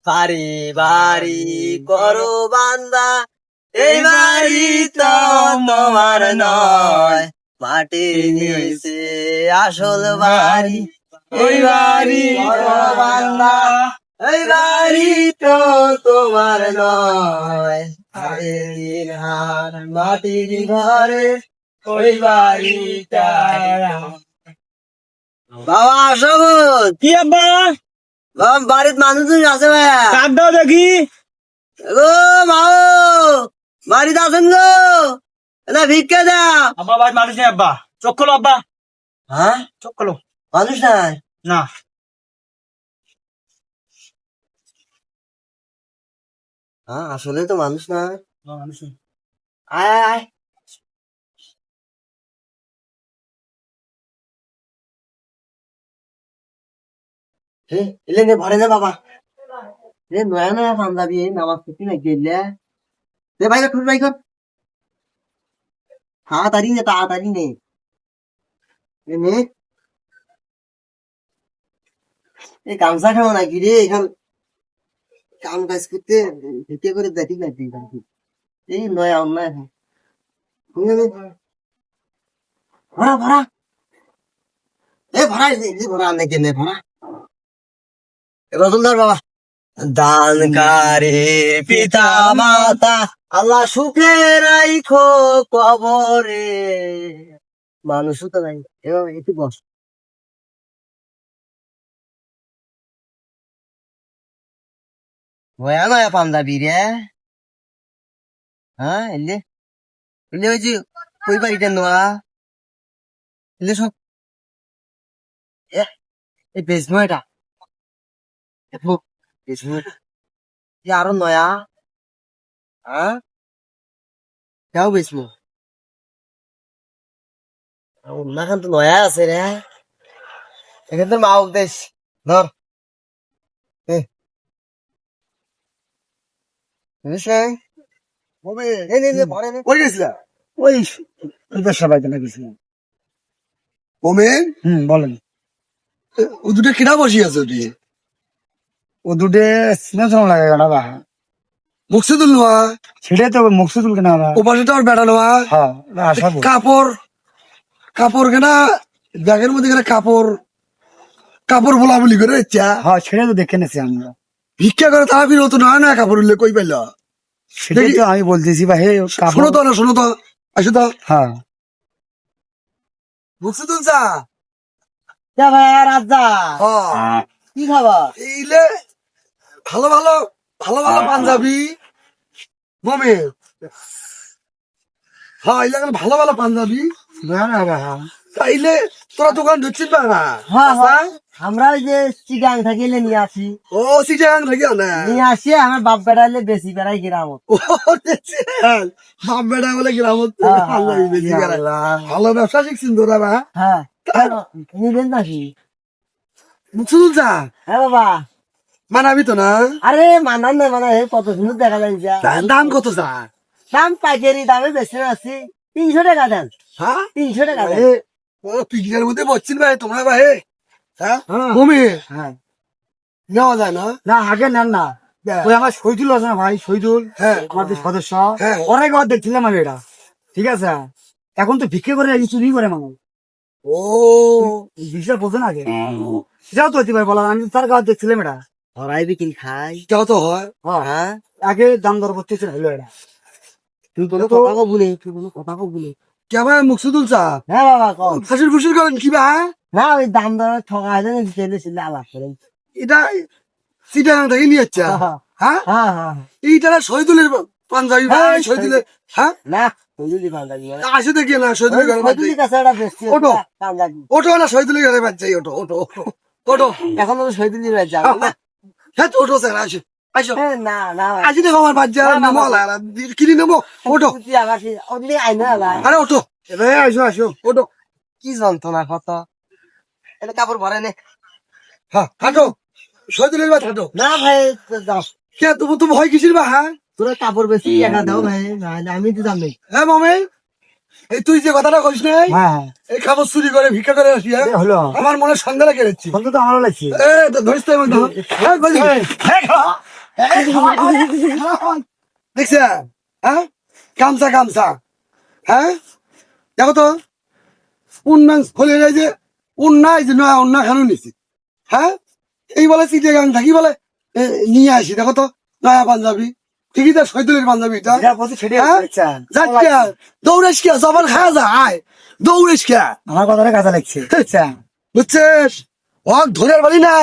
বাড়ি বাড়ি করো বান্দা, এই বাড়ি তো তোমার নয়, মাটির নিচে আসল বাড়ি, ওই বাড়ি করো বান্দা, এই বাড়ি তো তোমার নয়, মাটির ঘরে ওই বাড়িটা। বাবা আসো কি আব্বা বাড়ির মানুষজন আছে ভাইয়া। কাক দাও দেখি। গো মাও বাড়িতে আছেন গো, না ভিক্ষা দাও। আব্বা ভাই মানুষ নেই আব্বা, চোখ খোলো আব্বা, হ্যাঁ চোখ খোলো। মানুষ নাই? না হ্যাঁ আসলে তো মানুষ নাই। মানুষ নেই। আয় আয় আয়। হে এলে নে ভরে নে বাবা, রে নয়া নয়া পাঞ্জাবি নামাজ পড়তে না গেলে রে ভাই খুব ভাই কর তাড়াতাড়ি নে এ নে। এই গামছা খাও নাকি রে, এখান কাম কাজ করতে ভিক্ষা করে দেখি নাকি এই নয়া অন্যায় এখন ভরা ভরা এ ভরা এই ভরা নাকি নে ভরা রসুলদার বাবা। দানকারী পিতা মাতা আল্লাহ সুখে রাইখো কবরে, মানুষও তো নাই এবার একটু বস। ভয়া নয়া পাঞ্জাবি রে, হ্যাঁ এলে এলে ওই যে কই বাড়িটা নোয়া এলে সব এই বেসময়টা বেসময়টা আরো নয়া, হ্যাঁ যাও বেসমো অন্যখান তো নয়া আছে রে, এখান তো মা দেশ ধর কই গেছিলা? ওই ব্যবসা বাড়িতে না গেছিলাম। ওমেন বলেন। ও দুটো কিনা বসি আছে ওটি? ও দুটো সিনেমা লাগে না বা মুকসিদুল নোয়া, সেটাই তো মুকসিদুল কেনা ও পাশে তো আর বেটা নোয়া। হ্যাঁ কাপড় কাপড় কেনা ব্যাগের মধ্যে কেনা কাপড় কাপড় বলা বলি করে ইচ্ছা। হ্যাঁ সেটা তো দেখে নেছি আমরা। ভিক্ষা করে তারা ফির তো নয় নয় কাপড় উঠলে কই পাইল? সেটাই তো আমি বলতেছি ভাই। শোনো তো না শোনো তো আসো তো। হ্যাঁ মুকসিদুল চা ভাই রাজা কি খাবার এইলে ভালো ভালো ভালো ভালো পাঞ্জাবি মমে। হ্যাঁ এইলে ভালো ভালো পাঞ্জাবি তাইলে তোরা দোকান ঢুকছিস না? হ্যাঁ হ্যাঁ আমরা ওই যে চিগাং থেকে নিয়ে আসি। ও সিটাং থেকে না নিয়ে আসি আমার বাপ বেড়াইলে বেশি বেড়াই গ্রাম। ও বাপ বেটা বলে গ্রাম ভালো ব্যবসা শিখছেন তোরা বা? হ্যাঁ নিবেন নাকি? মুকসিদুল চা হ্যাঁ বাবা মানাবি তো না? আরে মানান না মানে কত সুন্দর দেখা যায় যা। দাম কত চা? দাম পাইকারি দামে বেশি আছি 300 টাকা দেন। হ্যাঁ 300 টাকা দেন। ও পিকিটার মধ্যে বসছেন ভাই তোমরা ভাই? হ্যাঁ মমি হ্যাঁ নেওয়া যায় না? না আগে নেন না, ওই আমার শহীদুল আছে না ভাই, শহীদুল হ্যাঁ আমাদের সদস্য, হ্যাঁ অনেক বার দেখছিলাম আমি এটা। ঠিক আছে এখন তো ভিক্ষে করে চুরি করে মানুষ। ও বিষয়টা বোঝেন আগে, সেটাও তো হতে পারে বলা, আমি তার গাছ দেখছিলাম এটা। হরাই বিকিন খাই এটাও তো হয়। হ্যাঁ আগে দাম দর করতেছিল হলো এটা। তুই কোনো কথা বলে তুই কোনো কথা বলে। কে ভাই মুকসিদুল চা হ্যাঁ বাবা কম ফাঁসির ফুসির করেন কি ভাই? না ওই দাম দর ঠকা আছে না দিতে আলাপ করে। এটা সিটাং থেকে নিয়ে যাচ্ছে। হ্যাঁ হ্যাঁ হ্যাঁ এইটা শহীদুলের পাঞ্জাবি ভাই শহীদুলের। হ্যাঁ না শহীদুলি পাঞ্জাবি আসে দেখি না শহীদুলের ঘরে বাদ শহীদুলি কাছে একটা বেশি ওটো। পাঞ্জাবি। ওটো না শহীদুলের ঘরে বাদ যাই ওটো ওটো ওটো এখন তো শহীদুলি যাবে না। হ্যাঁ ওটো স্যার আসো আসো না না আজি দেখো আমার বাদ যা নেবো কিনে নেবো ওটো। তুই আমাকে ওদিকে আইনা ভাই আরে ওটো এবার আসো আসো ওটো। কি যন্ত্রণা কত এটা কাপড় ভরে নে। হ্যাঁ হাঁটো শহীদুলের বাদ হাঁটো। না ভাই যাও কে তুমি তুমি হয় কিসির বা? হ্যাঁ তোরা কাপড় বেশি টাকা দাও ভাই নাহলে আমি তো জানি। হ্যাঁ মামে এই তুই যে কথাটা কইস নাই এই খাবার চুরি করে ভিক্ষা করে আসি হ্যাঁ? হলো আমার মনে সন্দেহ কেড়েছি তো আমারও লাগছে। ধরিস তো দেখছে হ্যাঁ গামছা গামছা হ্যাঁ দেখো তো উন্নয়ন খোলে যায় যে উন্নয় যে নয় অন্য খানো নিছি হ্যাঁ এই বলে চিঠে গান থাকি বলে নিয়ে আসি দেখো তো নয়া পাঞ্জাবি ঠিকই তো শৈতলের পাঞ্জাবি এটা যেটা বলছি সেটাই হ্যাঁ? দেখছেন যাচ্ছি দৌড়েস কে জবান খাওয়া যায় দৌড়েস কে আমার কথাটা কাজে লাগছে বুঝছেন বুঝছিস ও ধরে পারি না